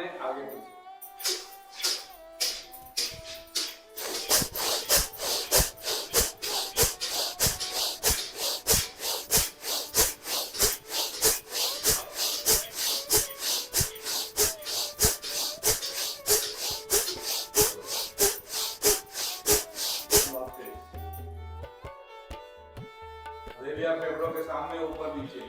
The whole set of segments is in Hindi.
में आगे पीछे। हथेलियां फेफड़ों के सामने, ऊपर नीचे।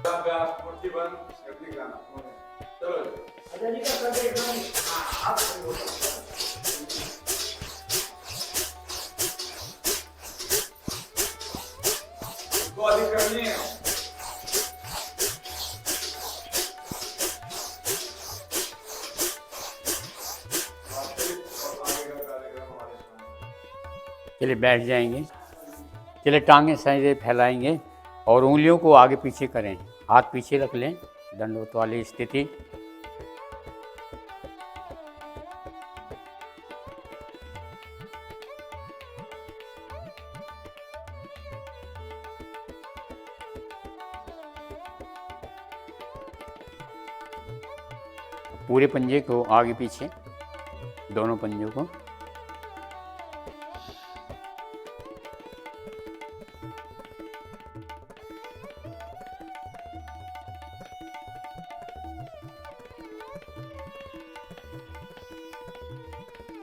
अभ्यास, मुट्ठी बंद, गर्दन गाना। चलो अजय जी का कर दे एकदम। हाँ, आप इसको अधिक करनी है। चलिए बैठ जाएंगे। चलिए टांगें सही फैलाएंगे और उंगलियों को आगे पीछे करें। हाथ पीछे रख लें, दंडवत वाली स्थिति। पूरे पंजे को आगे पीछे, दोनों पंजों को।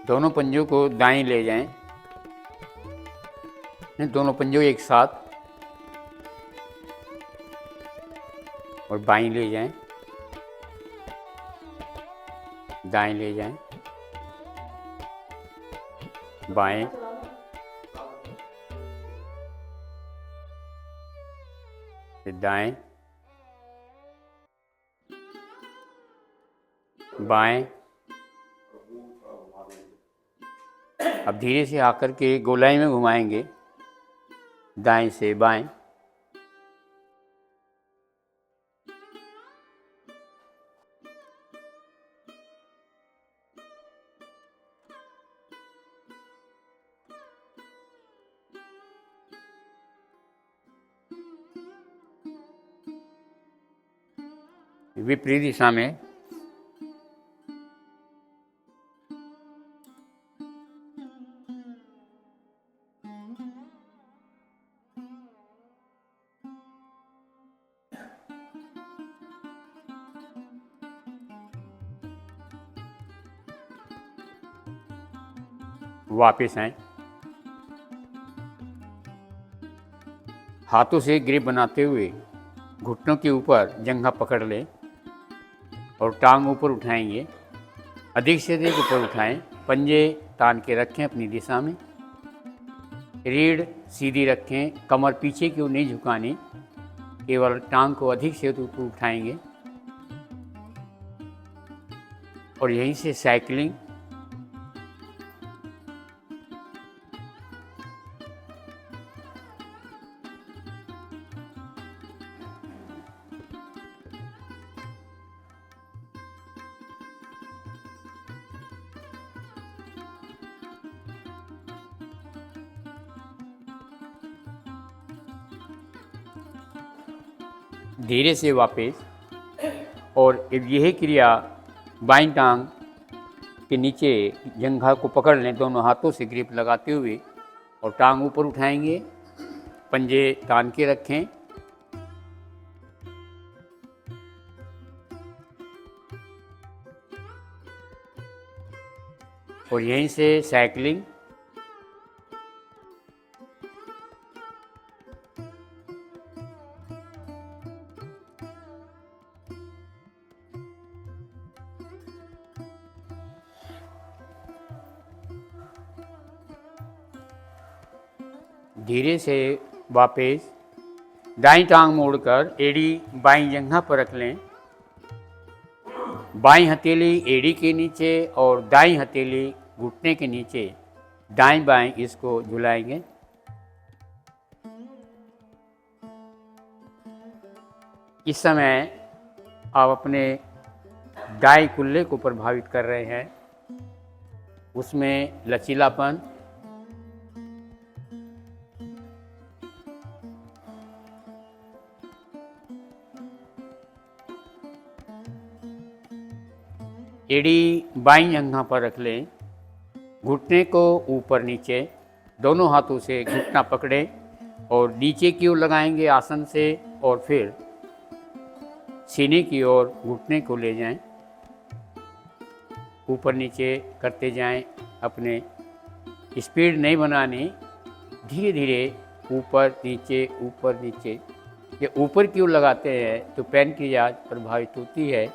दोनों पंजों को दाएं ले जाएं, दोनों पंजों एक साथ, और बाएं ले जाएं, दाएं ले जाएं, बाएं, फिर दाएं, बाएं। अब धीरे से आकर के गोलाई में घुमाएंगे, दाएं से बाएं। विपरीत दिशा में। वापस आए, हाथों से ग्रिप बनाते हुए घुटनों के ऊपर जंघा पकड़ लें और टांग ऊपर उठाएंगे। अधिक से अधिक ऊपर उठाएं, पंजे तान के रखें अपनी दिशा में। रीढ़ सीधी रखें, कमर पीछे की ओर नहीं झुकानी, केवल टांग को अधिक से अधिक ऊपर उठाएंगे। और यहीं से साइकिलिंग। धीरे से वापस। और यही क्रिया बाईं टांग के नीचे जंघा को पकड़ लें दोनों हाथों से ग्रिप लगाते हुए, और टांग ऊपर उठाएंगे, पंजे तान के रखें। और यहीं से साइकिलिंग। धीरे से वापस दाईं टांग मोड़कर एड़ी बाईं जंघा पर रख लें। बाईं हथेली एड़ी के नीचे और दाईं हथेली घुटने के नीचे, दाएं बाएं इसको झुलाएंगे। इस समय आप अपने दाएं कुल्ले को प्रभावित कर रहे हैं, उसमें लचीलापन, एड़ी बाईं जंघा पर रख लें, घुटने को ऊपर नीचे दोनों हाथों से घुटना पकड़ें और नीचे की ओर लगाएंगे आसन से, और फिर सीने की ओर घुटने को ले जाएं, ऊपर नीचे करते जाएं। अपने स्पीड नहीं बनानी, धीरे धीरे ऊपर नीचे। ये ऊपर की ओर लगाते हैं तो पैनक्रियाज प्रभावित होती है।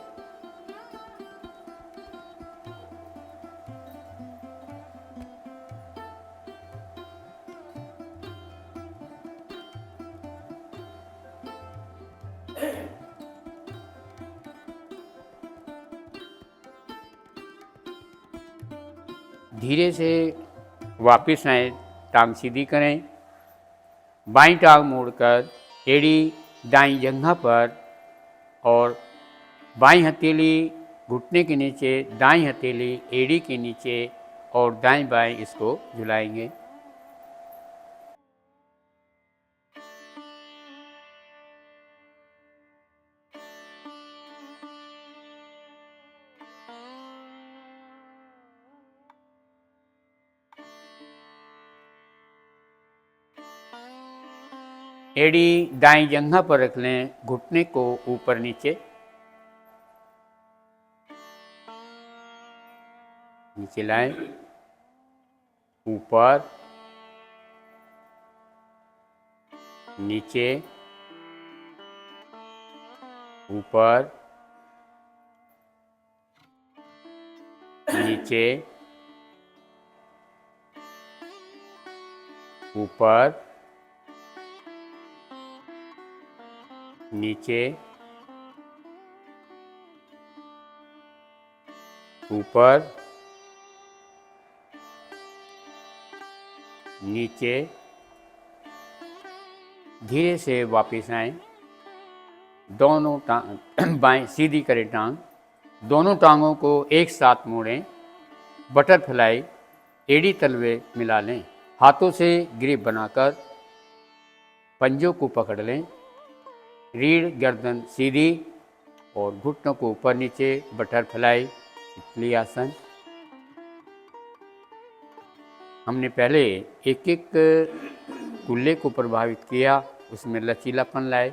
धीरे से वापस आए, टांग सीधी करें, बाईं टांग मोड़कर एड़ी दाईं जंघा पर और बाईं हथेली घुटने के नीचे, दाईं हथेली एड़ी के नीचे और दाएं बाएं इसको झुलाएंगे। एड़ी दाईं जंघा पर रख लें, घुटने को ऊपर नीचे लाएं, ऊपर नीचे, ऊपर नीचे, ऊपर नीचे, ऊपर नीचे। धीरे से वापस आएं, दोनों टांग बाएं सीधी करें, टांग दोनों टांगों को एक साथ मोड़ें, बटरफ्लाई एड़ी तलवे मिला लें, हाथों से ग्रिप बनाकर पंजों को पकड़ लें, रीढ़ गर्दन सीधी और घुटनों को ऊपर नीचे, बटरफ्लाई तितली आसन। हमने पहले एक एक कुल्ले को प्रभावित किया, उसमें लचीलापन लाए।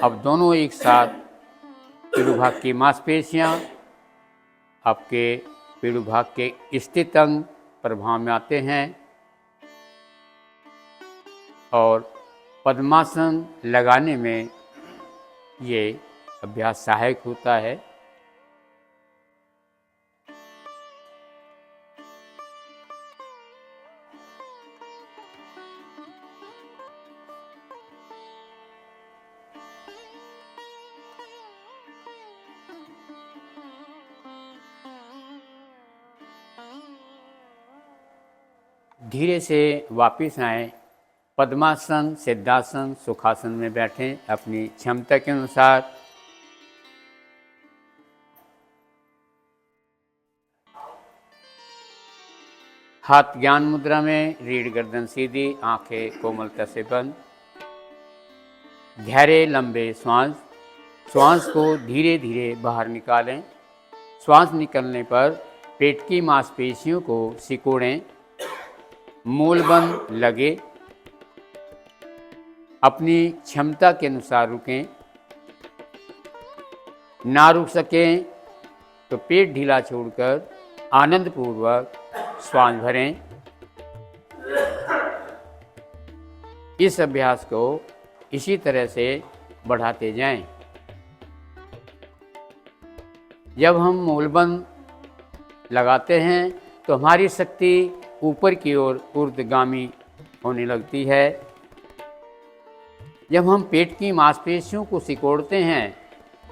अब दोनों एक साथ पेड़ू भाग की मांसपेशियाँ आपके पेड़ू भाग के स्थित अंग प्रभाव में आते हैं और पद्मासन लगाने में ये अभ्यास सहायक होता है। धीरे से वापस आएं, पद्मासन, सिद्धासन, सुखासन में बैठें अपनी क्षमता के अनुसार। हाथ ज्ञान मुद्रा में, रीढ़ गर्दन सीधी, आंखें कोमलता से बंद। गहरे लंबे श्वास को धीरे धीरे बाहर निकालें। श्वास निकलने पर पेट की मांसपेशियों को सिकोड़ें, मूलबंद लगे, अपनी क्षमता के अनुसार रुकें। ना रुक सकें तो पेट ढीला छोड़कर आनंदपूर्वक श्वास भरें। इस अभ्यास को इसी तरह से बढ़ाते जाएं। जब हम मूलबंद लगाते हैं तो हमारी शक्ति ऊपर की ओर ऊर्ध्वगामी होने लगती है। जब हम पेट की मांसपेशियों को सिकोड़ते हैं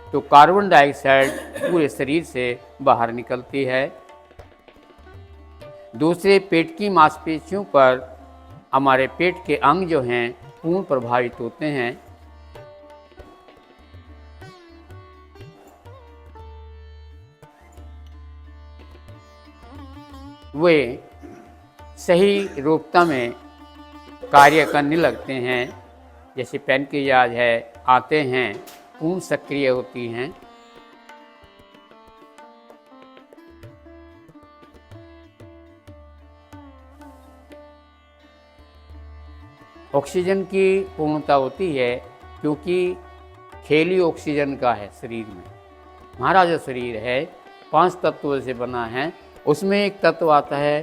तो कार्बन डाइऑक्साइड पूरे शरीर से बाहर निकलती है। दूसरे पेट की मांसपेशियों पर हमारे पेट के अंग जो हैं पूर्ण प्रभावित होते हैं। वे सही रूपता में कार्य करने लगते हैं। जैसे पैनक्रियाज है, आते हैं, पूर्ण सक्रिय होती हैं। ऑक्सीजन की पूर्णता होती है क्योंकि खेल ही ऑक्सीजन का है शरीर में। हमारा जो शरीर है 5 तत्वों से बना है, उसमें एक तत्व आता है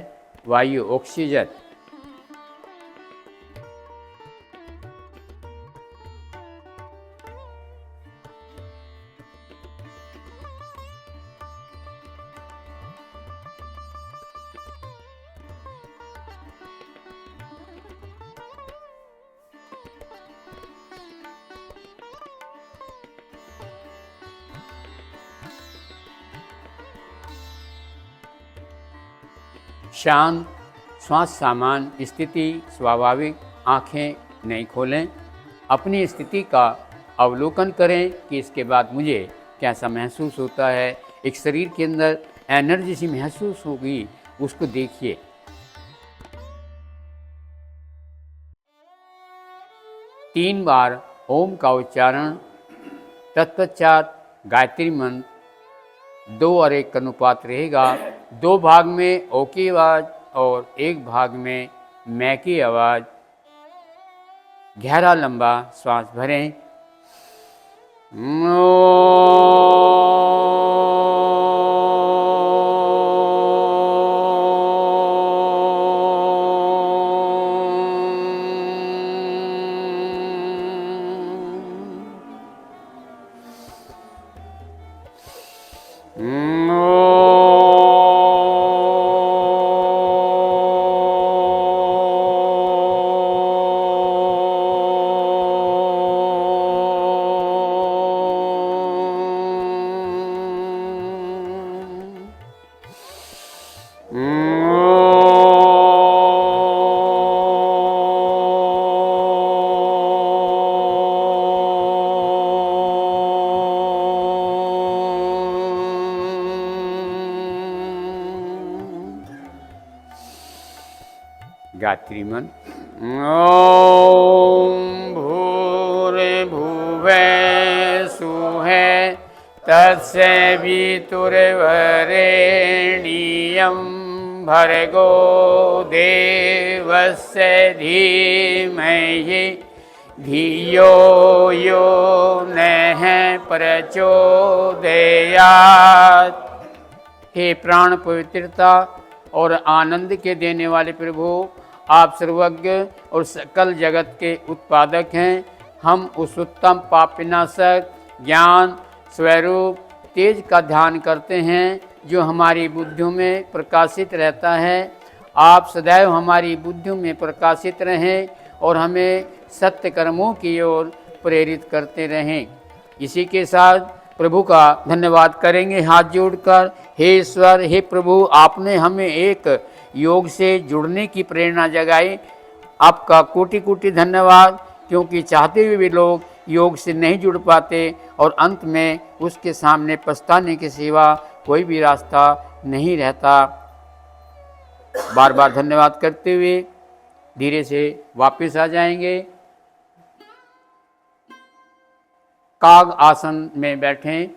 वायु, ऑक्सीजन। शांत, श्वास सामान स्थिति स्वाभाविक, आँखें नहीं खोलें, अपनी स्थिति का अवलोकन करें कि इसके बाद मुझे कैसा महसूस होता है। एक शरीर के अंदर एनर्जी सी महसूस होगी, उसको देखिए। तीन बार ओम का उच्चारण, तत्पश्चात गायत्री मंत्र 2 और 1 का अनुपात रहेगा। 2 भाग में ओ की आवाज़ और 1 भाग में मैं की आवाज़। गहरा लंबा श्वास भरें। गायत्री मंत्र। ओम भूर्भुवः स्वः तत्सवितुर्वरेण्यं भर्गो देवस्य धीमहि धियो यो नः प्रचोदयात्। हे प्राण पवित्रता और आनंद के देने वाले प्रभु, आप सर्वज्ञ और सकल जगत के उत्पादक हैं। हम उस उत्तम पाप विनाशक ज्ञान स्वरूप तेज का ध्यान करते हैं जो हमारी बुद्धियों में प्रकाशित रहता है। आप सदैव हमारी बुद्धियों में प्रकाशित रहें और हमें सत्य कर्मों की ओर प्रेरित करते रहें। इसी के साथ प्रभु का धन्यवाद करेंगे हाथ जोड़कर। हे ईश्वर, हे प्रभु, आपने हमें एक योग से जुड़ने की प्रेरणा जगाई। आपका कोटि कोटि धन्यवाद, क्योंकि चाहते हुए भी लोग योग से नहीं जुड़ पाते और अंत में उसके सामने पछताने के सिवा कोई भी रास्ता नहीं रहता। बार बार धन्यवाद करते हुए धीरे से वापस आ जाएंगे। काग आसन में बैठें।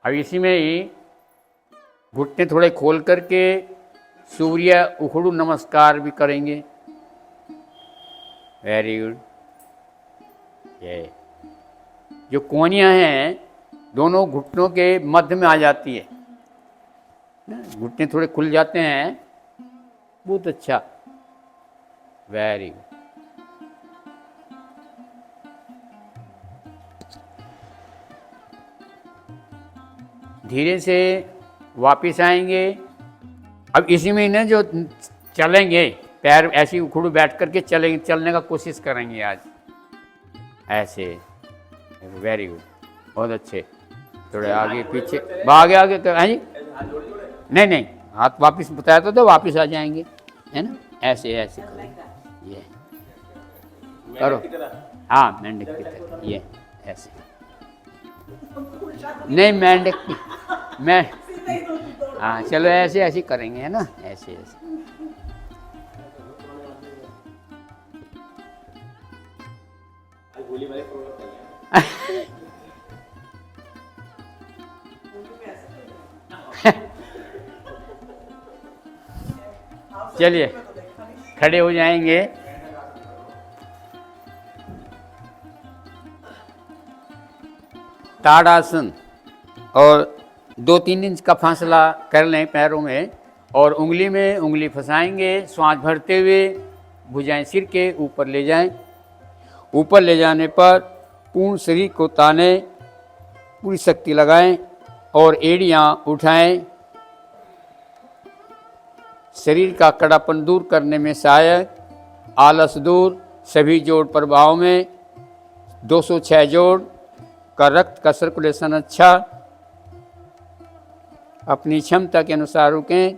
अब इसी में ही घुटने थोड़े खोल करके सूर्य उखड़ू नमस्कार भी करेंगे। Very good. ये जो कोहनियाँ हैं दोनों घुटनों के मध्य में आ जाती है, घुटने थोड़े खुल जाते हैं। बहुत अच्छा, वेरी गुड। धीरे से वापिस आएंगे। अब इसी में ना जो चलेंगे, पैर ऐसे उखड़ू बैठ करके चलेंगे, चलने का कोशिश करेंगे आज ऐसे। वेरी गुड, बहुत अच्छे। थोड़े आगे पीछे, आगे आगे कर। हाँ जी, नहीं नहीं, हाथ वापिस बताया तो वापिस आ जाएंगे, है ना। ऐसे ऐसे करो, ये करो, हाँ मेंढक की तरह, ये ऐसे नहीं मेंढक की, मैं हाँ चलो ऐसे ऐसे करेंगे, है ना, ऐसे ऐसे। चलिए खड़े हो जाएंगे। ताड़ासन, और 2-3 इंच का फासला कर लें पैरों में, और उंगली में उंगली फंसाएंगे, श्वास भरते हुए भुजाएं सिर के ऊपर ले जाएं। ऊपर ले जाने पर पूर्ण शरीर को ताने, पूरी शक्ति लगाएं और एड़ियां उठाएं। शरीर का कड़ापन दूर करने में सहायक, आलस दूर, सभी जोड़ प्रभाव में 206 जोड़ का रक्त का सर्कुलेशन अच्छा, अपनी क्षमता के अनुसार रुकें।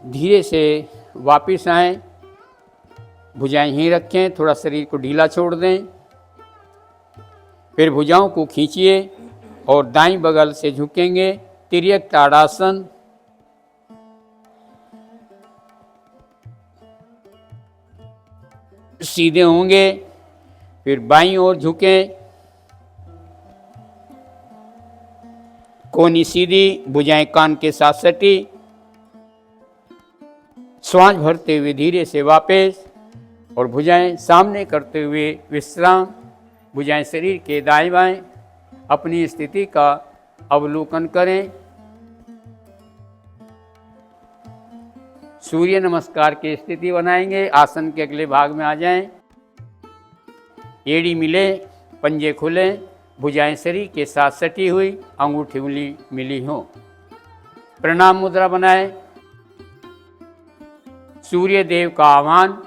धीरे से वापिस आएं, भुजाएं ही रखें, थोड़ा शरीर को ढीला छोड़ दें। फिर भुजाओं को खींचिए और दाईं बगल से झुकेंगे, तिर्यक ताड़ासन। सीधे होंगे, फिर बाईं ओर झुकें, कोनी सीधी, भुजाएं कान के साथ सटी। श्वास भरते हुए धीरे से वापस, और भुजाएं सामने करते हुए विश्राम। भुजाएं शरीर के दाएं बाएं अपनी स्थिति का अवलोकन करें। सूर्य नमस्कार की स्थिति बनाएंगे। आसन के अगले भाग में आ जाएं। एड़ी मिले, पंजे खुले, भुजाएं शरीर के साथ सटी हुई, अंगूठी उंगली मिली हो। प्रणाम मुद्रा बनाएं। सूर्य देव का आह्वान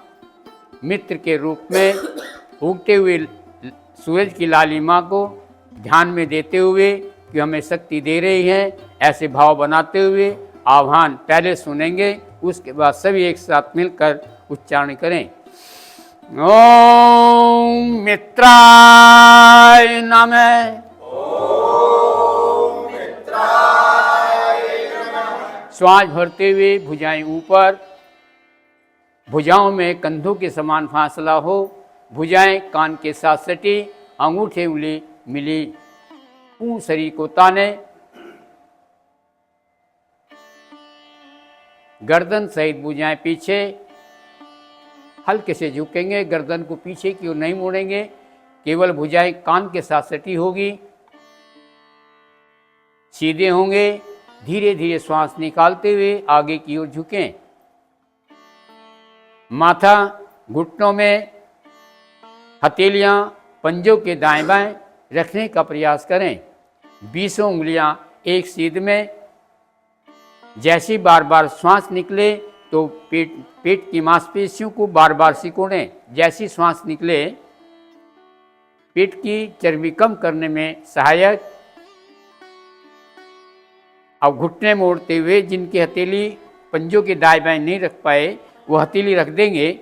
मित्र के रूप में उगते हुए सूरज की लालिमा को ध्यान में देते हुए कि हमें शक्ति दे रही है, ऐसे भाव बनाते हुए आह्वान पहले सुनेंगे, उसके बाद सभी एक साथ मिलकर उच्चारण करें। ओम मित्राय नमः। श्वास भरते हुए भुजाएं ऊपर, भुजाओं में कंधों के समान फासला हो, भुजाएं कान के साथ सटी, अंगूठे उंगली मिली, पूर्ण शरीर को ताने। गर्दन सहित भुजाएं पीछे, हल्के से झुकेंगे, गर्दन को पीछे की ओर नहीं मोड़ेंगे, केवल भुजाएं कान के साथ सटी होगी। सीधे होंगे, धीरे धीरे श्वास निकालते हुए आगे की ओर झुकें। माथा, घुटनों में हथेलियां पंजों के दाएं बाएं रखने का प्रयास करें। 20 उंगलियां एक सीध में। जैसी बार बार श्वास निकले तो पेट की मांसपेशियों को बार बार सिकोड़ें। जैसी श्वास निकले पेट की चर्बी कम करने में सहायक। अब घुटने मोड़ते हुए जिनकी हथेली पंजों के दाएं बाएं नहीं रख पाए, वो हथेली रख देंगे।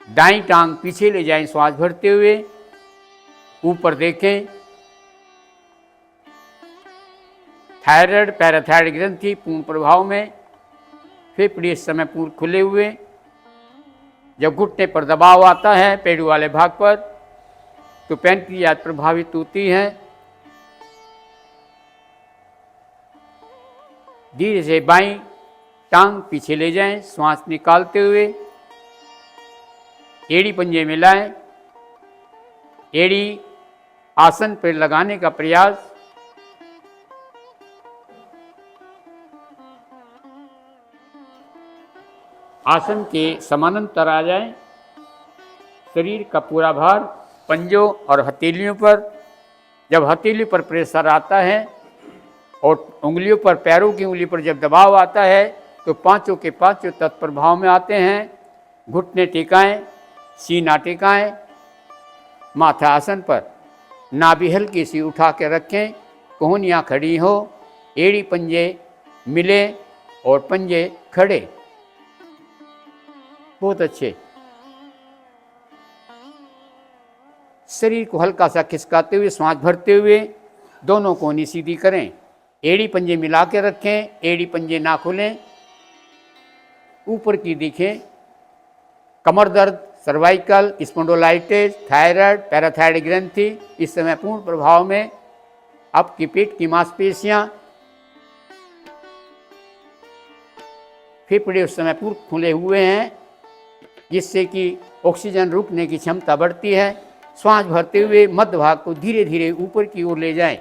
दाईं टांग पीछे ले जाएं, श्वास भरते हुए ऊपर देखें। थायराइड पैराथायराइड ग्रंथि पूर्ण प्रभाव में, फेफड़े इस समय पूर्ण खुले हुए। जब घुटने पर दबाव आता है पेड़ू वाले भाग पर, तो पैंक्रियाज प्रभावित होती है। धीरे से बाईं टांग पीछे ले जाएं, श्वास निकालते हुए एड़ी पंजे मिलाएं। एड़ी आसन पर लगाने का प्रयास। आसन के समानांतर आ जाएं। शरीर का पूरा भार पंजों और हथेलियों पर। जब हथेली पर प्रेशर आता है और उंगलियों पर, पैरों की उंगली पर जब दबाव आता है, तो पांचों के पांचों तत्प्रभाव में आते हैं। घुटने टिकाएं, सीना टिकाएं, माथा आसन पर, नाभि हल्की सी उठा के रखें, कोहनियाँ खड़ी हो, एड़ी पंजे मिले और पंजे खड़े, बहुत अच्छे। शरीर को हल्का सा खिसकाते हुए श्वास भरते हुए दोनों कोहनी सीधी करें। एड़ी पंजे मिला के रखें, एड़ी पंजे ना खोलें, ऊपर की दिखें। कमर दर्द, सर्वाइकल, स्पॉन्डिलोलाइटिस, थायराइड, पैराथायरॉइड ग्रंथि इस समय पूर्ण प्रभाव में। आपकी पेट की मांसपेशियां, फेफड़े उस समय पूर्ण खुले हुए हैं, जिससे कि ऑक्सीजन रुकने की क्षमता बढ़ती है। श्वास भरते हुए मध्य भाग को धीरे धीरे ऊपर की ओर ले जाएं।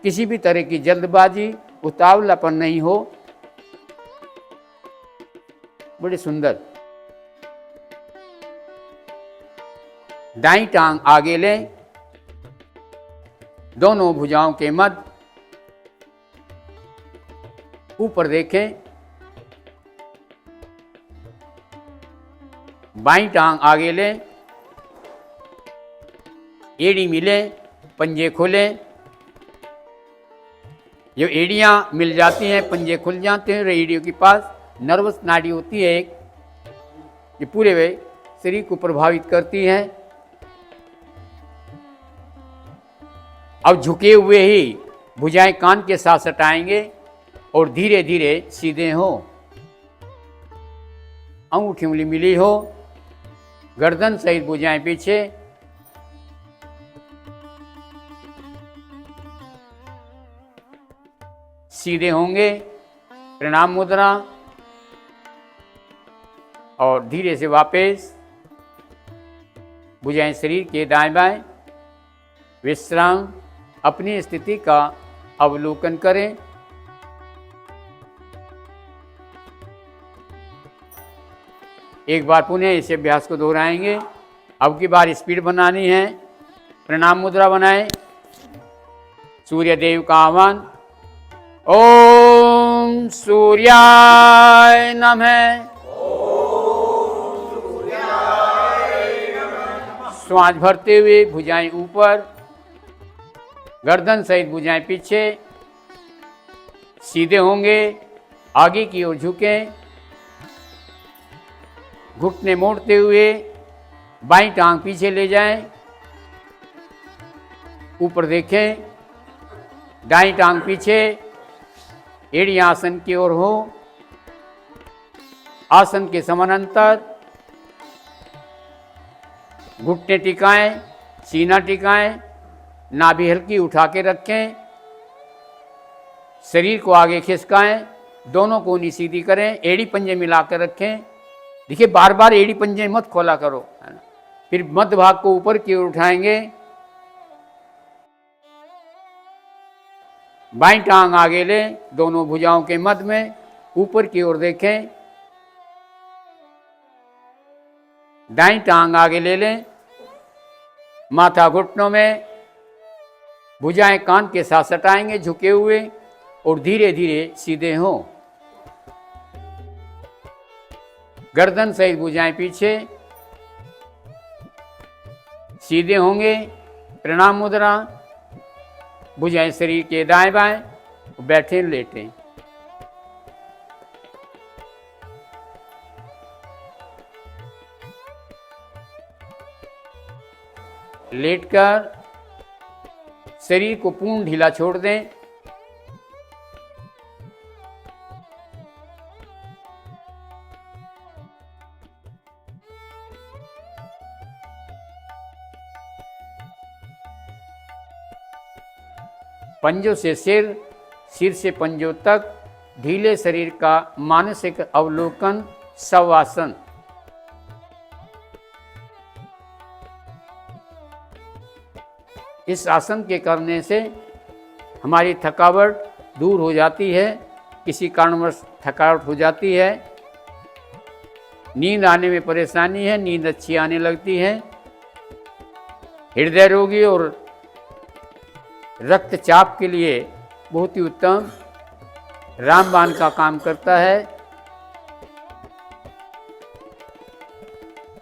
किसी भी तरह की जल्दबाजी, उतावलापन नहीं हो। बड़े सुंदर। दाईं टांग आगे लें, दोनों भुजाओं के मध्य ऊपर देखें। बाईं टांग आगे लें, एड़ी मिले, पंजे खोलें। जब एड़ियां मिल जाती हैं, पंजे खुल जाते हैं, एड़ियों के पास नर्वस नाड़ी होती है एक, ये पूरे वे शरीर को प्रभावित करती है। अब झुके हुए ही भुजाएं कान के साथ सटाएंगे और धीरे धीरे सीधे हो। अंगूठी उंगली मिली हो, गर्दन सहित भुजाएं पीछे। सीधे होंगे, प्रणाम मुद्रा, और धीरे से वापस भुजाएं शरीर के दाएं बाएं। विश्राम, अपनी स्थिति का अवलोकन करें। एक बार पुनः इस अभ्यास को दोहराएंगे। अब की बार स्पीड बनानी है। प्रणाम मुद्रा बनाएं। सूर्य देव का आह्वान। ओम सूर्याय नमः। श्वास भरते हुए भुजाएं ऊपर, गर्दन सहित भुजाएं पीछे। सीधे होंगे, आगे की ओर झुकें, घुटने मोड़ते हुए बाईं टांग पीछे ले जाएं, ऊपर देखें। दाईं टांग पीछे, एड़ी आसन की ओर हो, आसन के समानांतर। घुटने टिकाएं, सीना टिकाएं, नाभि हल्की उठा के रखें, शरीर को आगे खिसकाएं, दोनों कोहनी सीधी करें, एड़ी पंजे मिलाकर रखें। देखिए बार बार एड़ी पंजे मत खोला करो, है ना। फिर मध्य भाग को ऊपर की ओर उठाएंगे। बाईं टांग आगे लें, दोनों भुजाओं के मध्य में, ऊपर की ओर देखें। दाईं टांग आगे ले लें, माथा घुटनों में, भुजाएं कान के साथ सटाएंगे झुके हुए और धीरे धीरे सीधे हों। गर्दन सहित भुजाएं पीछे। सीधे होंगे, प्रणाम मुद्रा, भुजाएं शरीर के दाएं बाएं, बैठे लेटें। लेटकर शरीर को पूर्ण ढीला छोड़ दें। पंजों से सिर, सिर से पंजों तक ढीले शरीर का मानसिक अवलोकन, शवासन। इस आसन के करने से हमारी थकावट दूर हो जाती है। किसी कारणवश थकावट हो जाती है, नींद आने में परेशानी है, नींद अच्छी आने लगती है। हृदय रोगी और रक्तचाप के लिए बहुत ही उत्तम रामबाण का काम करता है।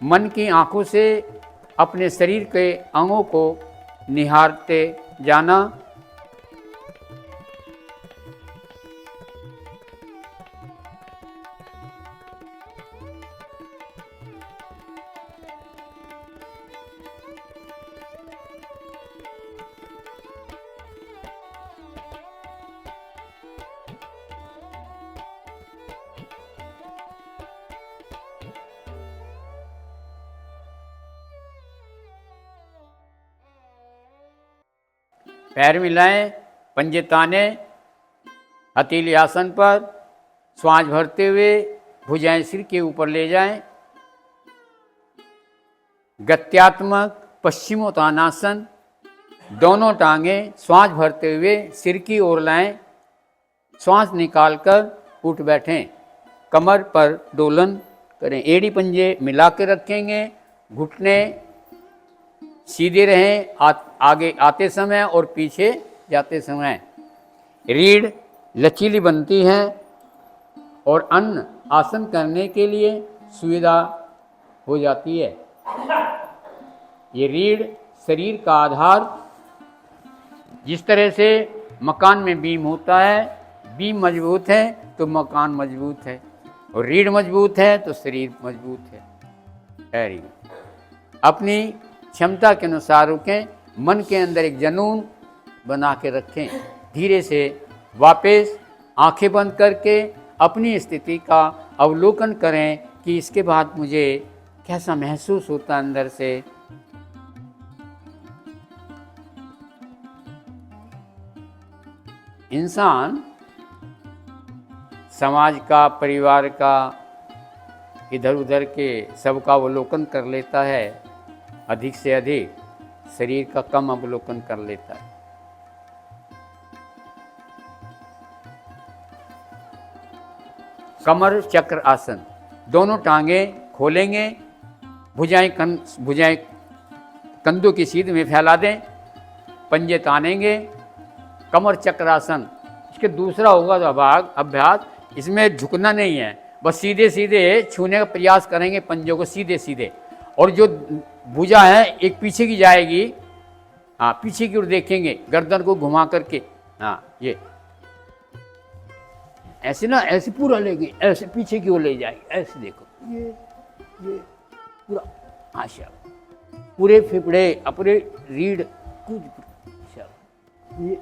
मन की आंखों से अपने शरीर के अंगों को निहारते जाना। पैर मिलाएं, पंजे ताने, हथेली आसन पर, श्वास भरते हुए भुजाएं सिर के ऊपर ले जाएं। गत्यात्मक पश्चिमोत्तानासन, दोनों टांगें श्वास भरते हुए सिर की ओर लाएं, श्वास निकालकर उठ बैठें। कमर पर डोलन करें, एड़ी पंजे मिला के रखेंगे, घुटने सीधे रहें आगे आते समय और पीछे जाते समय। रीढ़ लचीली बनती है और अन्न आसन करने के लिए सुविधा हो जाती है। ये रीढ़ शरीर का आधार, जिस तरह से मकान में बीम होता है, बीम मजबूत है तो मकान मजबूत है, और रीढ़ मजबूत है तो शरीर मजबूत है। Very good. अपनी क्षमता के अनुसार रुकें, मन के अंदर एक जुनून बना के रखें। धीरे से वापस आंखें बंद करके अपनी स्थिति का अवलोकन करें कि इसके बाद मुझे कैसा महसूस होता अंदर से। इंसान समाज का, परिवार का, इधर उधर के सबका अवलोकन कर लेता है, अधिक से अधिक शरीर का कम अवलोकन कर लेता है। कमर चक्र आसन, दोनों टांगें खोलेंगे, भुजाएं कंधों की सीध में फैला दें, पंजे तानेंगे। कमर चक्रासन, इसके दूसरा होगा तो अभ्यास, इसमें झुकना नहीं है, बस सीधे सीधे छूने का प्रयास करेंगे पंजों को सीधे सीधे, और जो भुजा है एक पीछे की जाएगी, हाँ पीछे की ओर देखेंगे, गर्दन को घुमा करके, हाँ ये ऐसे ना, ऐसे पूरा लेंगे, ऐसे पीछे की ओर ले जाएगी, ऐसे देखो, ये पूरा आशा, पूरे फेफड़े, अपने रीढ़ कुछ, ये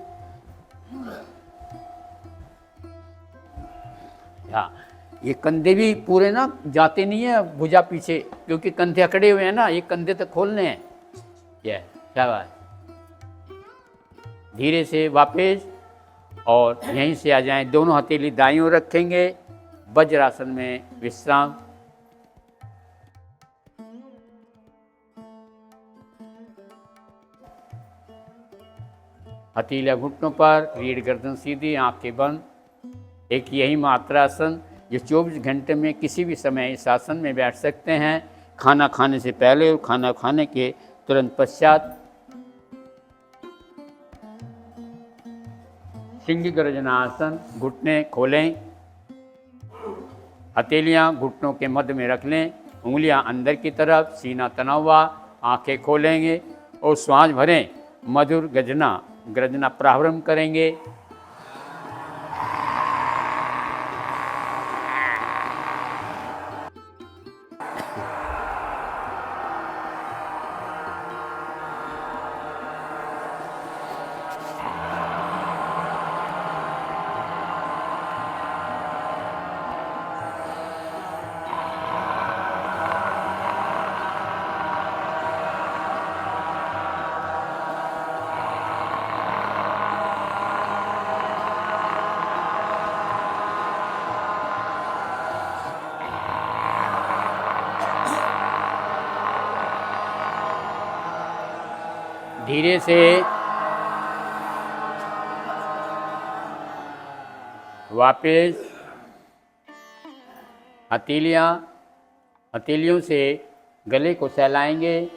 हाँ, ये कंधे भी पूरे ना जाते नहीं है भुजा पीछे, क्योंकि कंधे अकड़े हुए हैं ना, ये कंधे तक खोलने हैं। ये क्या बात। धीरे से वापस और यहीं से आ जाएं, दोनों हथेली दाईं ओर रखेंगे, वज्रासन में विश्राम। हथेलियां घुटनों पर, रीढ़ गर्दन सीधी, आंखें बंद। एक यही मात्रासन, जो 24 घंटे में किसी भी समय इस आसन में बैठ सकते हैं, खाना खाने से पहले और खाना खाने के तुरंत पश्चात। सिंह गर्जनासन, घुटने खोलें, हथेलियां घुटनों के मध्य में रख लें, उंगलियां अंदर की तरफ, सीना तना हुआ, आंखें खोलेंगे और श्वास भरें। मधुर गर्जना प्रारंभ करेंगे। धीरे से वापस हथेलियों से गले को सहलाएंगे,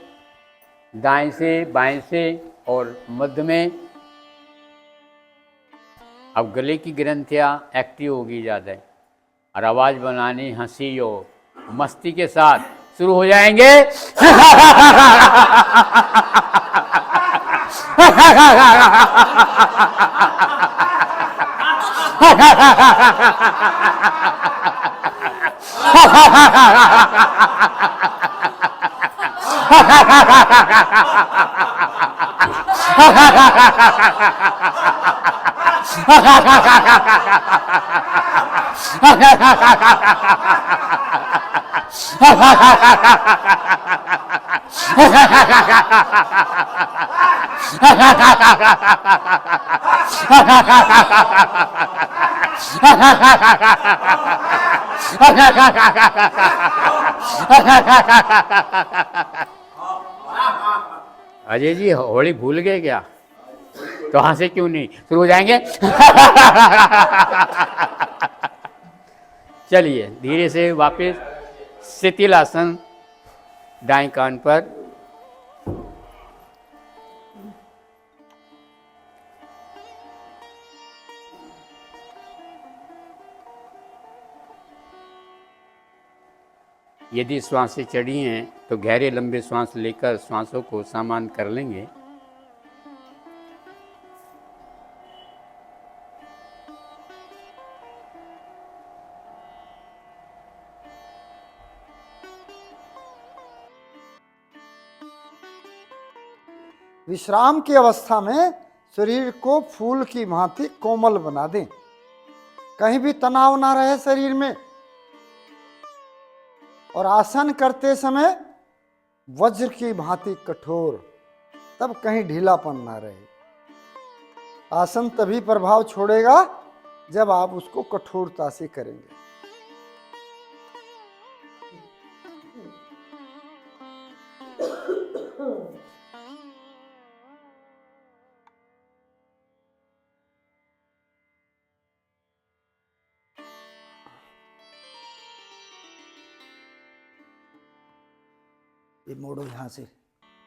दाएं से बाएं से और मध्य में। अब गले की ग्रंथियां एक्टिव होगी ज़्यादा और आवाज़ बनानी हंसी और मस्ती के साथ शुरू हो जाएंगे। अजय जी होली भूल गए क्या? तो हंसे क्यों नहीं? शुरू हो जाएंगे। चलिए धीरे से वापस शिथिल आसन, दाएं कान पर। यदि श्वासें चढ़ी हैं तो गहरे लंबे श्वास लेकर श्वासों को सामान्य कर लेंगे। विश्राम की अवस्था में शरीर को फूल की भांति कोमल बना दें, कहीं भी तनाव ना रहे शरीर में। और आसन करते समय वज्र की भांति कठोर, तब कहीं ढीलापन ना रहे। आसन तभी प्रभाव छोड़ेगा जब आप उसको कठोरता से करेंगे। ये मोड़ो यहाँ से,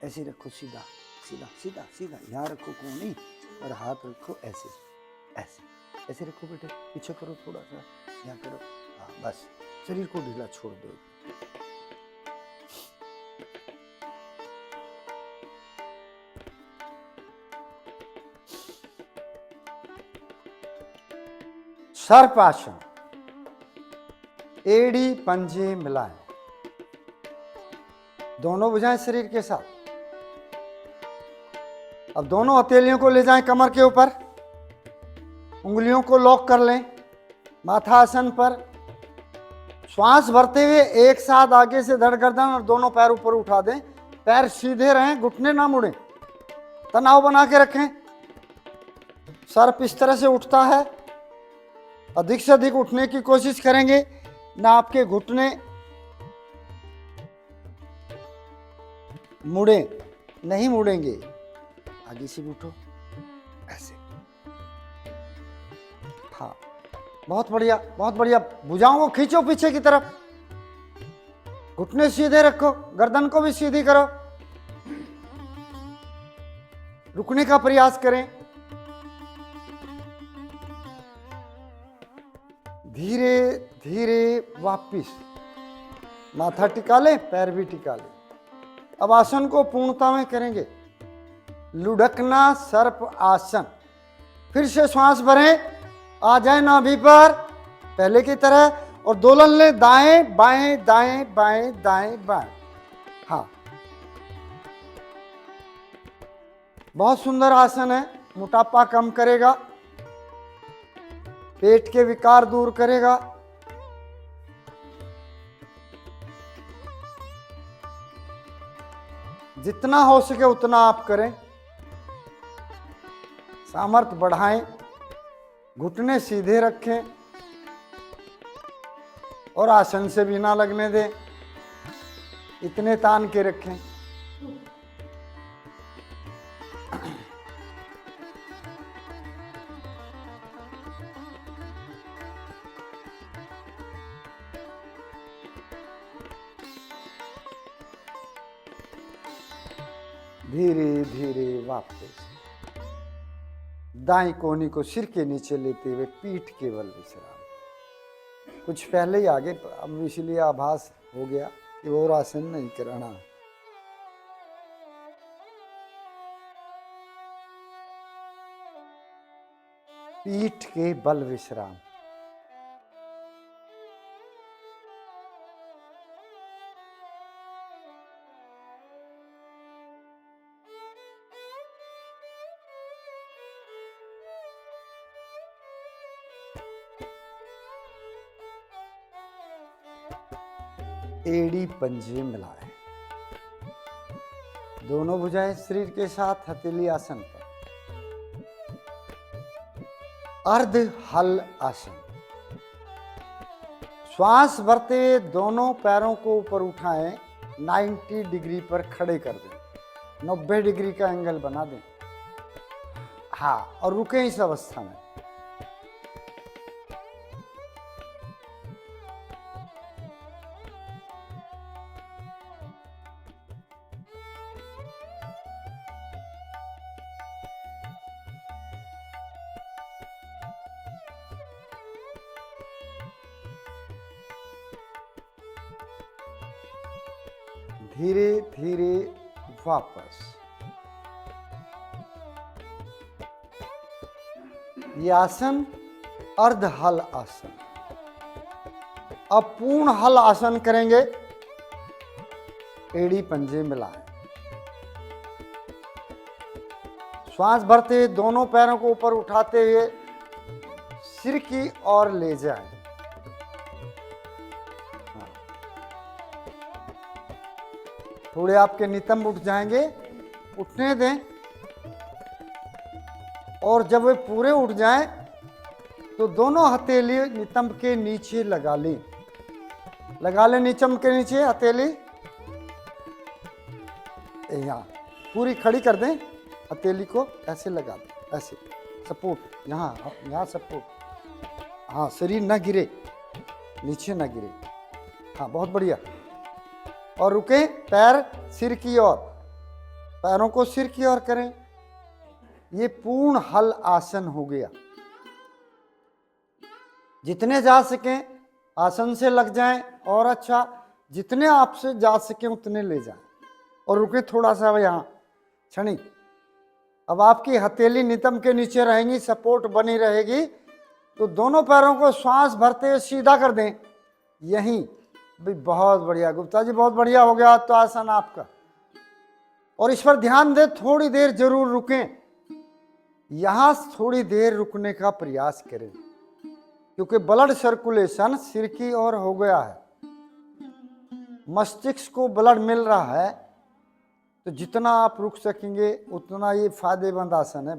ऐसे रखो, सीधा सीधा सीधा सीधा, यहाँ रखो कोहनी और हाथ रखो ऐसे ऐसे ऐसे रखो बेटे, पीछे करो थोड़ा सा, यहाँ करो, हाँ बस, शरीर को ढीला छोड़ दो। सर्पासन, एड़ी पंजे मिलाएं, दोनों भुजाएं शरीर के साथ। अब दोनों हथेलियों को ले जाएं कमर के ऊपर, उंगलियों को लॉक कर लें माथा आसन पर। श्वास भरते हुए एक साथ आगे से धड़ गर्दन और दोनों पैर ऊपर उठा दें। पैर सीधे रहें, घुटने ना मुड़ें, तनाव बना के रखें। सर्प इस तरह से उठता है, अधिक से अधिक उठने की कोशिश करेंगे ना। आपके घुटने मुड़े नहीं, मुड़ेंगे, आगे से भी उठो ऐसे। हाँ बहुत बढ़िया बहुत बढ़िया। भुजाओं को खींचो पीछे की तरफ, घुटने सीधे रखो, गर्दन को भी सीधी करो, रुकने का प्रयास करें। धीरे धीरे वापिस माथा टिका लें, पैर भी टिका लें। अब आसन को पूर्णता में करेंगे, लुढ़कना सर्प आसन। फिर से श्वास भरें, आ जाए नाभि पर पहले की तरह, और दोलन लें, दाएं बाएं दाएं बाएं दाएं बाएं। हाँ बहुत सुंदर आसन है, मोटापा कम करेगा, पेट के विकार दूर करेगा। जितना हो सके उतना आप करें, सामर्थ्य बढ़ाएं। घुटने सीधे रखें और आसन से भी ना लगने दें, इतने तान के रखें। धीरे धीरे वापस दाईं कोहनी को सिर के नीचे लेते हुए पीठ के बल विश्राम। कुछ पहले ही आगे, अब इसलिए आभास हो गया कि और आसन नहीं कराना। पीठ के बल विश्राम। एड़ी पंजे मिलाएं, दोनों भुजाएं शरीर के साथ हथेली आसन पर। अर्ध हल आसन। श्वास भरते हुए दोनों पैरों को ऊपर उठाएं, 90 डिग्री पर खड़े कर दें, 90 डिग्री का एंगल बना दें। हाँ, और रुकें इस अवस्था में। धीरे धीरे वापस। ये आसन अर्ध हल आसन। अब पूर्ण हल आसन करेंगे। एड़ी पंजे मिलाएं। श्वास भरते हुए दोनों पैरों को ऊपर उठाते हुए सिर की ओर ले जाएं। थोड़े आपके नितंब उठ जाएंगे, उठने दें। और जब वे पूरे उठ जाएं तो दोनों हथेली नितंब के नीचे लगा लें। लगा लें नितंब के नीचे हथेली। यहाँ पूरी खड़ी कर दें, हथेली को ऐसे लगा दें, ऐसे सपोर्ट, यहाँ सपोर्ट। हाँ, शरीर ना गिरे, नीचे ना गिरे। हाँ, बहुत बढ़िया। और रुकें, पैर सिर की ओर, पैरों को सिर की ओर करें। ये पूर्ण हल आसन हो गया। जितने जा सकें आसन से लग जाएं, और अच्छा, जितने आपसे जा सकें उतने ले जाएं। और रुकें थोड़ा सा यहाँ क्षणिक। अब आपकी हथेली नितंब के नीचे रहेंगी, सपोर्ट बनी रहेगी। तो दोनों पैरों को श्वास भरते हुए सीधा कर दें यहीं। भाई बहुत बढ़िया गुप्ता जी, बहुत बढ़िया हो गया तो आसन आपका। और इस पर ध्यान दें, थोड़ी देर जरूर रुकें। यहां थोड़ी देर रुकने का प्रयास करें, क्योंकि ब्लड सर्कुलेशन सिर की ओर हो गया है, मस्तिष्क को ब्लड मिल रहा है। तो जितना आप रुक सकेंगे उतना ये फायदेमंद आसन है।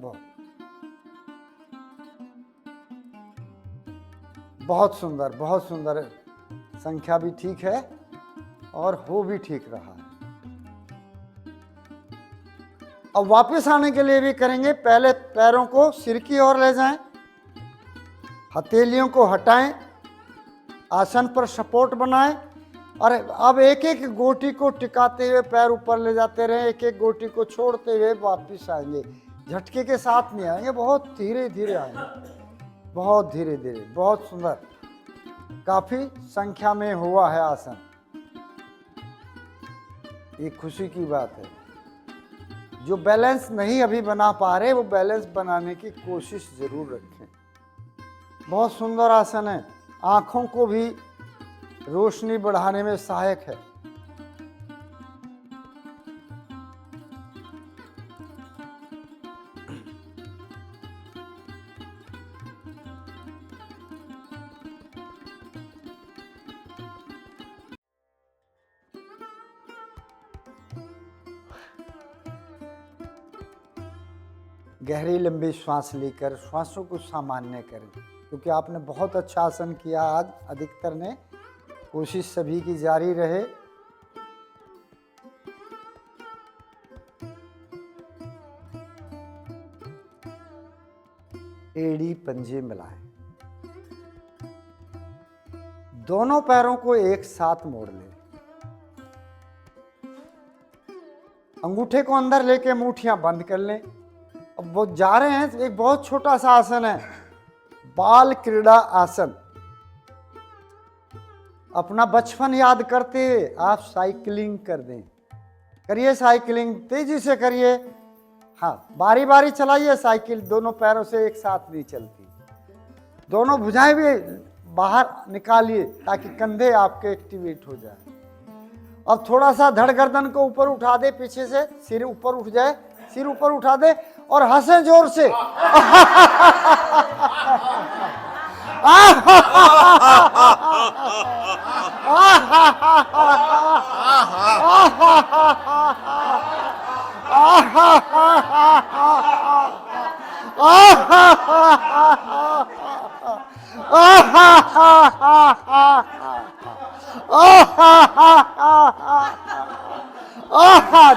बहुत सुंदर, बहुत सुंदर। संख्या भी ठीक है और हो भी ठीक रहा है। अब वापस आने के लिए भी करेंगे। पहले पैरों को सिर की ओर ले जाएं, हथेलियों को हटाएं, आसन पर सपोर्ट बनाएं। और अब एक एक गोटी को टिकाते हुए पैर ऊपर ले जाते रहें। एक एक गोटी को छोड़ते हुए वापस आएंगे। झटके के साथ नहीं आएंगे, बहुत धीरे धीरे आएंगे, बहुत धीरे धीरे। बहुत सुंदर, काफी संख्या में हुआ है आसन। ये खुशी की बात है। जो बैलेंस नहीं अभी बना पा रहे, वो बैलेंस बनाने की कोशिश जरूर रखें। बहुत सुंदर आसन है। आंखों को भी रोशनी बढ़ाने में सहायक है। गहरी लंबी श्वास लेकर श्वासों को सामान्य करें, क्योंकि आपने बहुत अच्छा आसन किया आज, अधिकतर ने। कोशिश सभी की जारी रहे। एड़ी पंजे मिलाएं। दोनों पैरों को एक साथ मोड़ लें। अंगूठे को अंदर लेके मुट्ठियां बंद कर लें। अब वो जा रहे हैं। एक बहुत छोटा सा आसन है, बाल क्रीड़ा आसन। अपना बचपन याद करते हुए आप साइकिलिंग कर दें। करिए साइकिलिंग, तेजी से करिए। हाँ, बारी बारी चलाइए साइकिल। दोनों पैरों से एक साथ नहीं चलती। दोनों भुजाएं भी बाहर निकालिए ताकि कंधे आपके एक्टिवेट हो जाए। अब थोड़ा सा धड़ गर्दन को ऊपर उठा दे, पीछे से सिर ऊपर उठ जाए, सिर ऊपर उठा दे और हंसे जोर से।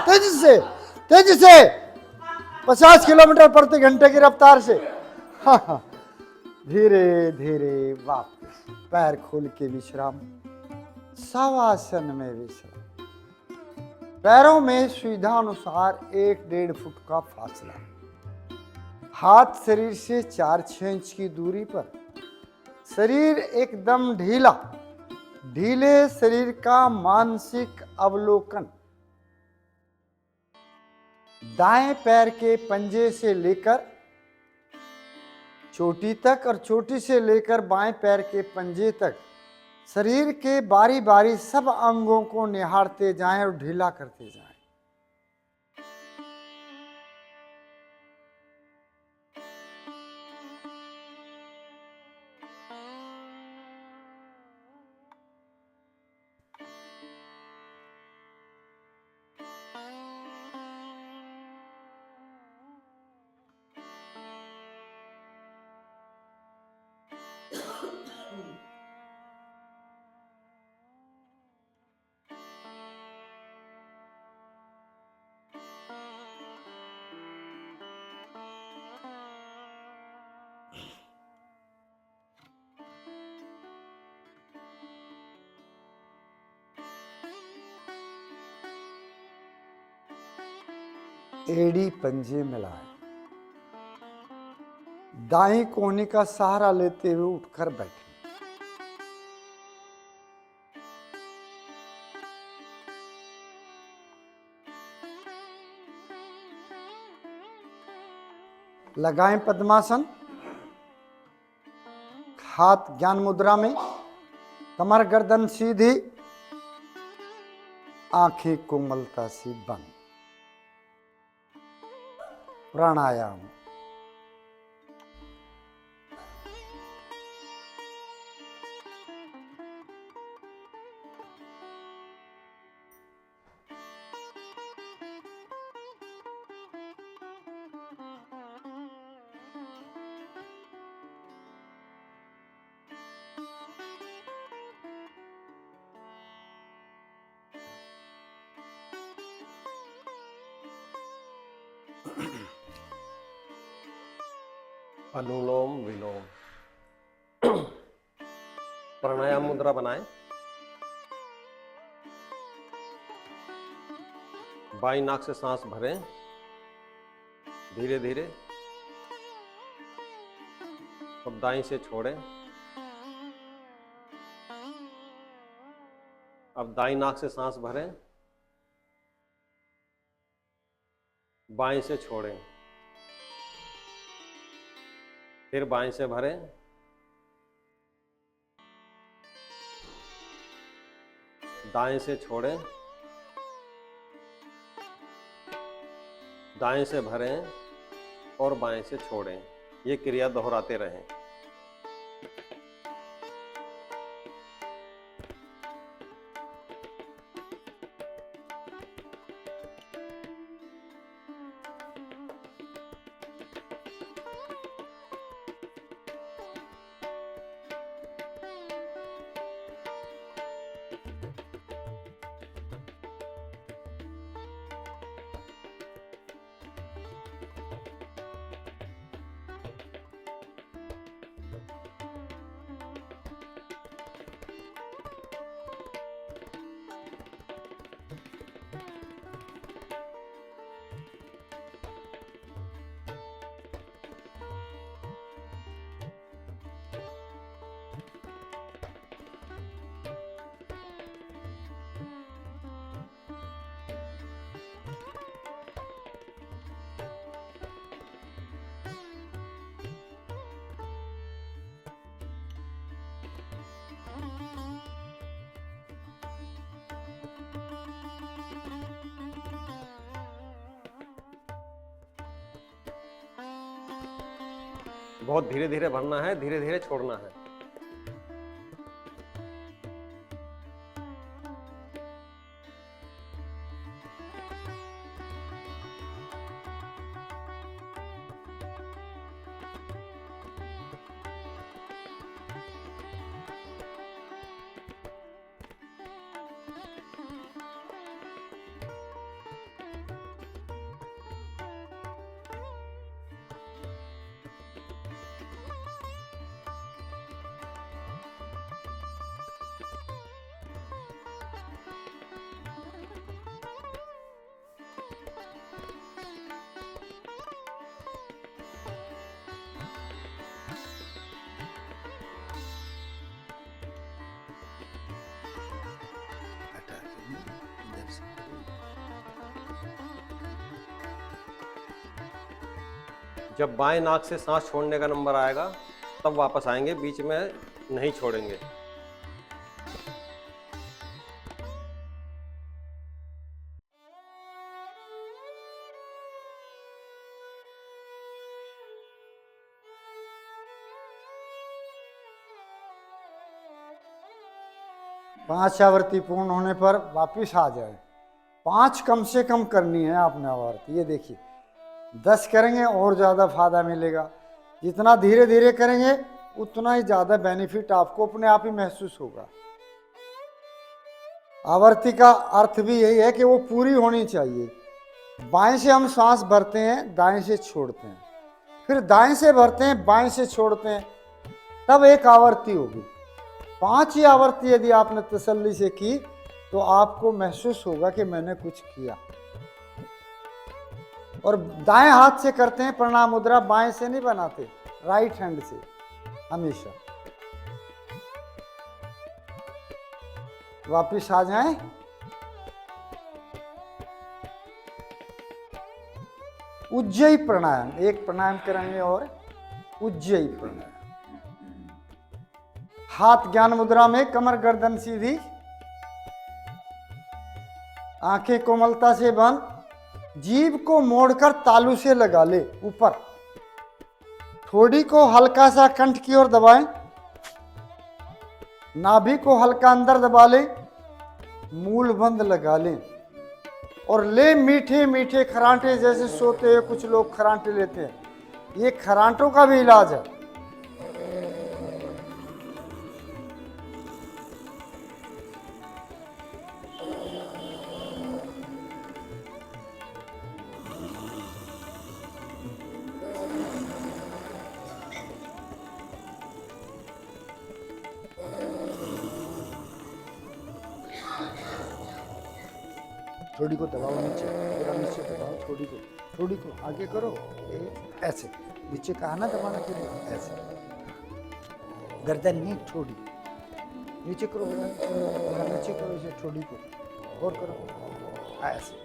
तेजी से, तेजी से, 50 किलोमीटर प्रति घंटे की रफ्तार से। धीरे धीरे वापस पैर खोल के विश्राम, शवासन में विश्राम। पैरों में सुविधा अनुसार 1-1.5 फुट का फासला, हाथ शरीर से 4-6 इंच की दूरी पर, शरीर एकदम ढीला, ढीले शरीर का मानसिक अवलोकन। दाएं पैर के पंजे से लेकर चोटी तक और चोटी से लेकर बाएं पैर के पंजे तक शरीर के बारी बारी सब अंगों को निहारते जाएं और ढीला करते जाएं। एड़ी पंजे मिलाए, दाएं कोहनी का सहारा लेते हुए उठकर बैठे। लगाएं पद्मासन, हाथ ज्ञान मुद्रा में, कमर गर्दन सीधी, आंखें कोमलता से बंद। प्राणायाम। अनुलोम विलोम। प्राणायाम मुद्रा बनाएं। बाईं नाक से सांस भरें धीरे धीरे, अब दाईं से छोड़ें। अब दाईं नाक से सांस भरें, बाईं से छोड़ें, फिर बाएं से भरें, दाएं से छोड़ें, दाएं से भरें और बाएं से छोड़ें। ये क्रिया दोहराते रहें। बहुत धीरे धीरे भरना है, धीरे धीरे छोड़ना है। जब बाएं नाक से सांस छोड़ने का नंबर आएगा तब वापस आएंगे, बीच में नहीं छोड़ेंगे। पांच आवृत्ति पूर्ण होने पर वापिस आ जाए। 5 कम से कम करनी है आपने आवृत्ति। ये देखिए 10 करेंगे और ज़्यादा फायदा मिलेगा। जितना धीरे धीरे करेंगे उतना ही ज़्यादा बेनिफिट आपको अपने आप ही महसूस होगा। आवृत्ति का अर्थ भी यही है कि वो पूरी होनी चाहिए। बाएं से हम सांस भरते हैं, दाएं से छोड़ते हैं, फिर दाएं से भरते हैं, बाएं से छोड़ते हैं, तब एक आवृत्ति होगी। 5 ही आवृत्ति यदि आपने तसल्ली से की तो आपको महसूस होगा कि मैंने कुछ किया। और दाएं हाथ से करते हैं प्रणाम मुद्रा, बाएं से नहीं बनाते, राइट हैंड से हमेशा। वापिस आ जाएं। उज्जयी प्राणायाम, एक प्राणायाम कराएंगे और उज्जयी प्राणायाम। हाथ ज्ञान मुद्रा में, कमर गर्दन सीधी, आंखें कोमलता से बंद, जीभ को मोड़कर तालू से लगा ले ऊपर, ठोड़ी को हल्का सा कंठ की ओर दबाएं, नाभि को हल्का अंदर दबा लें, मूल बंद लगा लें और ले मीठे मीठे खरांटे। जैसे सोते हुए कुछ लोग खरांटे लेते हैं, ये खरांटों का भी इलाज है। थोड़ी को दबाओ नीचे, पूरा नीचे दबाओ, थोड़ी को आगे करो, ऐसे नीचे कहा ना दबाने के लिए, ऐसे गर्दन नहीं, थोड़ी नीचे करो, पूरा नीचे करो, इसे थोड़ी को और करो, ऐसे।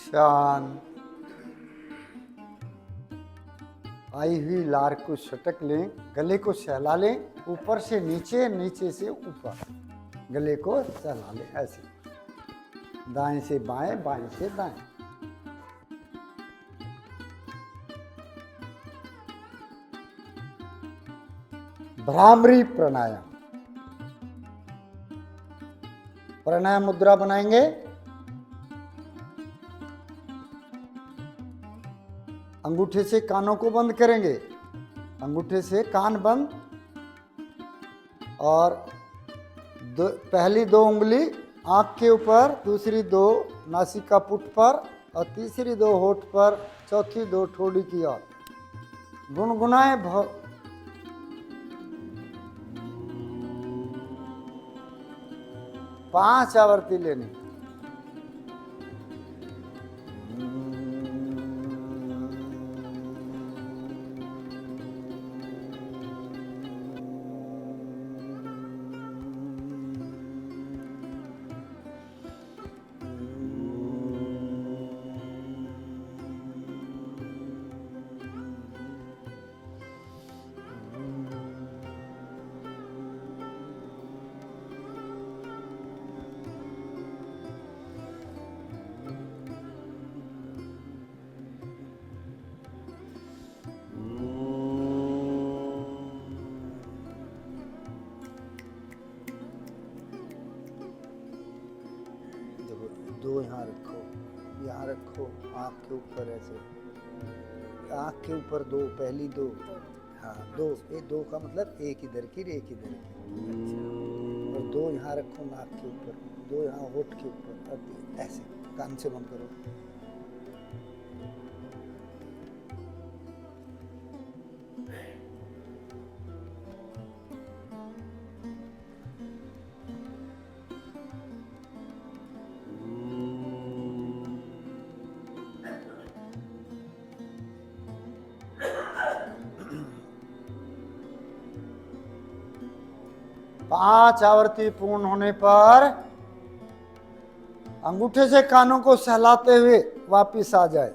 शांत। आई हुई लार को सटक लें, गले को सहला लें, ऊपर से नीचे, नीचे से ऊपर, गले को सहला लें ऐसे, दाएं से बाएं, बाएं से दाएं। भ्रामरी प्राणायाम। प्राणायाम मुद्रा बनाएंगे, अंगूठे से कानों को बंद करेंगे, अंगूठे से कान बंद, और पहली 2 उंगली आंख के ऊपर, दूसरी 2 नासिका पुट पर और तीसरी 2 होठ पर, चौथी 2 ठोड़ी की ओर। गुनगुनाए 5 आवृत्ति लेनी। दो यहाँ रखो, यहाँ रखो, आँख के ऊपर ऐसे, आँख के ऊपर दो, पहली दो, हाँ दो, ये दो का मतलब एक इधर की एक इधर की, और दो यहाँ रखो नाक के ऊपर, दो यहाँ होठ के ऊपर, अब ऐसे कान से बंद करो। पांच आवृत्ति पूर्ण होने पर अंगूठे से कानों को सहलाते हुए वापिस आ जाए।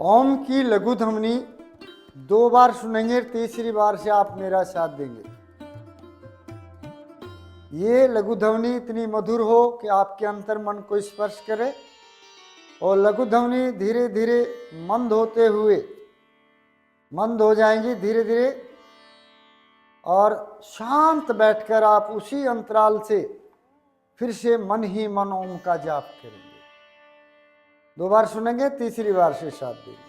ओम की लघु ध्वनि 2 बार सुनेंगे, तीसरी बार से आप मेरा साथ देंगे। ये लघु ध्वनि इतनी मधुर हो कि आपके अंतर मन को स्पर्श करे, और लघु ध्वनि धीरे धीरे मंद होते हुए मंद हो जाएंगी धीरे धीरे, और शांत बैठकर आप उसी अंतराल से फिर से मन ही मन ओम का जाप करेंगे। 2 बार सुनेंगे, तीसरी बार से साथ देंगे।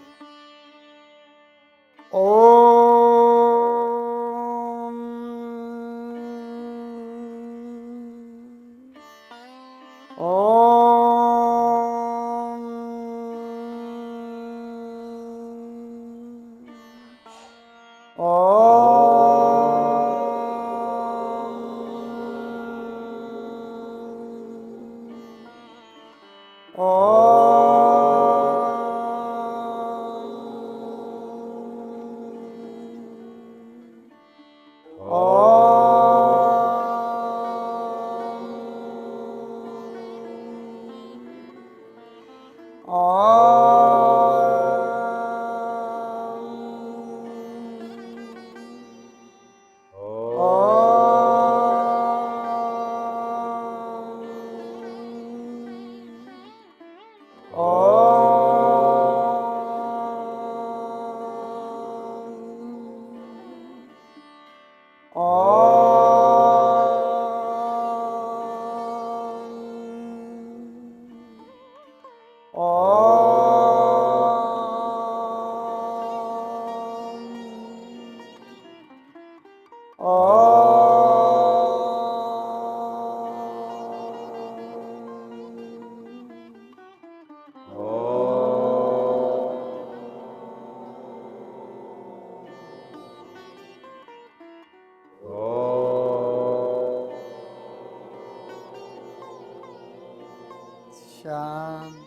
शांत।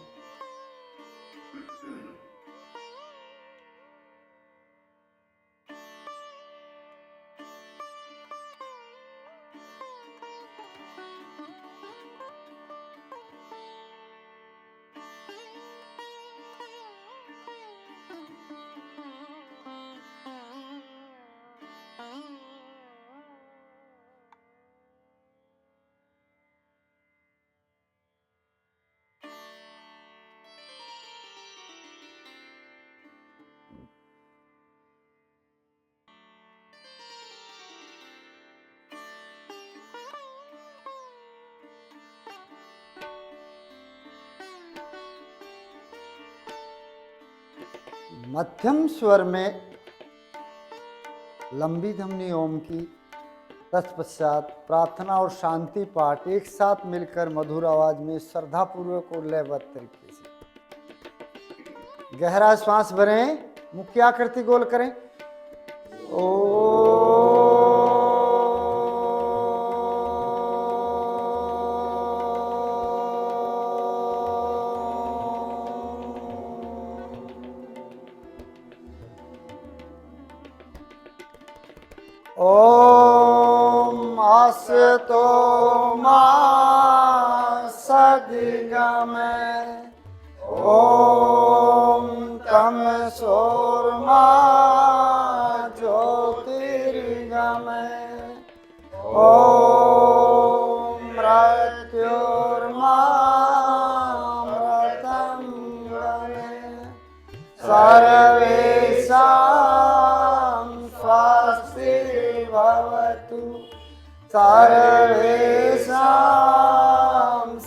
मध्यम स्वर में लंबी ध्वनि ओम की, तत्पश्चात प्रार्थना और शांति पाठ एक साथ मिलकर मधुर आवाज में श्रद्धापूर्वक और लयबद्ध तरीके से। गहरा श्वास भरें, मुख की आकृति गोल करें। ओम आसतो मा सदिगमे ओम तम सोरमा ज्योतिर्गमय ओम मृत्युर्मामृतं गमय सर्वेषां स्वस्तिर्भवतु सर्वेषां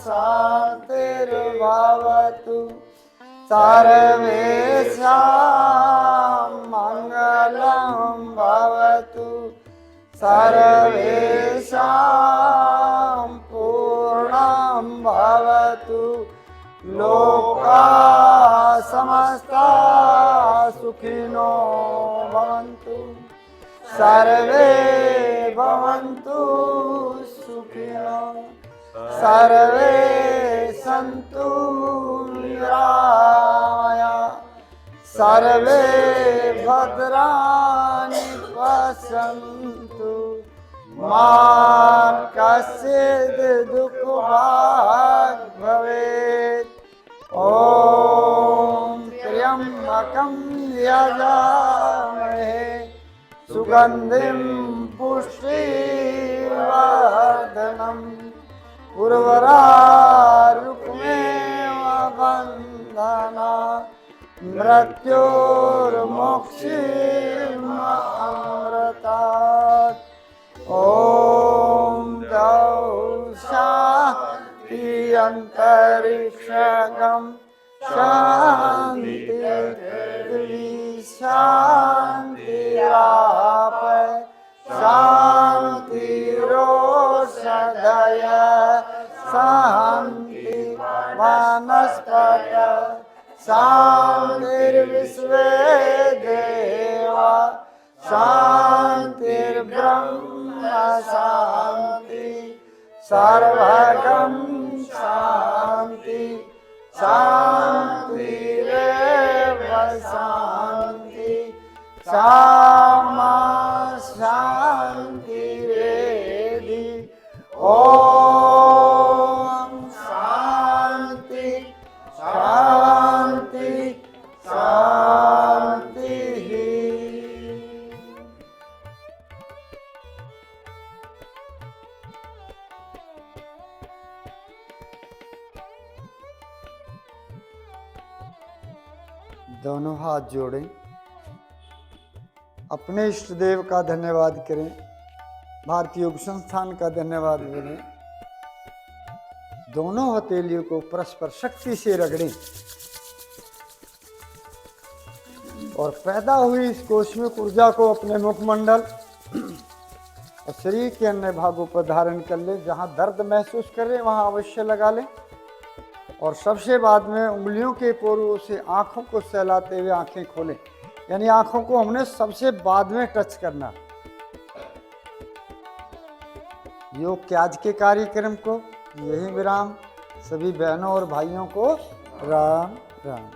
शान्तिर्भवतु सर्वेषां मङ्गलं भवतु सर्वेषां पूर्णं भवतु लोकाः समस्ताः सुखिनो भवन्तु सर्वे भवन्तु सुखिनो सर्वे सन्तु निरामया सर्वे भद्राणि पश्यन्तु मा कश्चित् दुःखभाग् भवेत् ॐ त्र्यम्बकं यजामहे सुगन्धिं पुष्टिवर्धनम् उर्वरारुक्मेव बन्धनात् मृत्योर्मोक्षीयमामृतात् ॐ द्यौः शान्ति अन्तरिक्षगं शान्ति पृथिवी शान्तिराप शान्तिरोषधय शान्ति वनस्पत शान्तिर्विश्वे देवा शान्तिर्ब्रह्म शान्ति सर्वगं शान्ति शान्तिरेव शान्ति सामा शान्तिरेधि ॐ शान्ति शान्ति शान्तिः। दोनों हाथ जोड़ें, अपने इष्ट देव का धन्यवाद करें, भारतीय योग संस्थान का धन्यवाद करें। दोनों हथेलियों को परस्पर शक्ति से रगड़ें और पैदा हुई इस कोशिक ऊर्जा को अपने मुखमंडल और शरीर के अन्य भागों पर धारण कर लें। जहां दर्द महसूस करें वहां अवश्य लगा लें और सबसे बाद में उंगलियों के पोरों से आंखों को सहलाते हुए आंखें खोलें। यानी आंखों को हमने सबसे बाद में टच करना। योग के आज के कार्यक्रम को यही विराम। सभी बहनों और भाइयों को राम राम।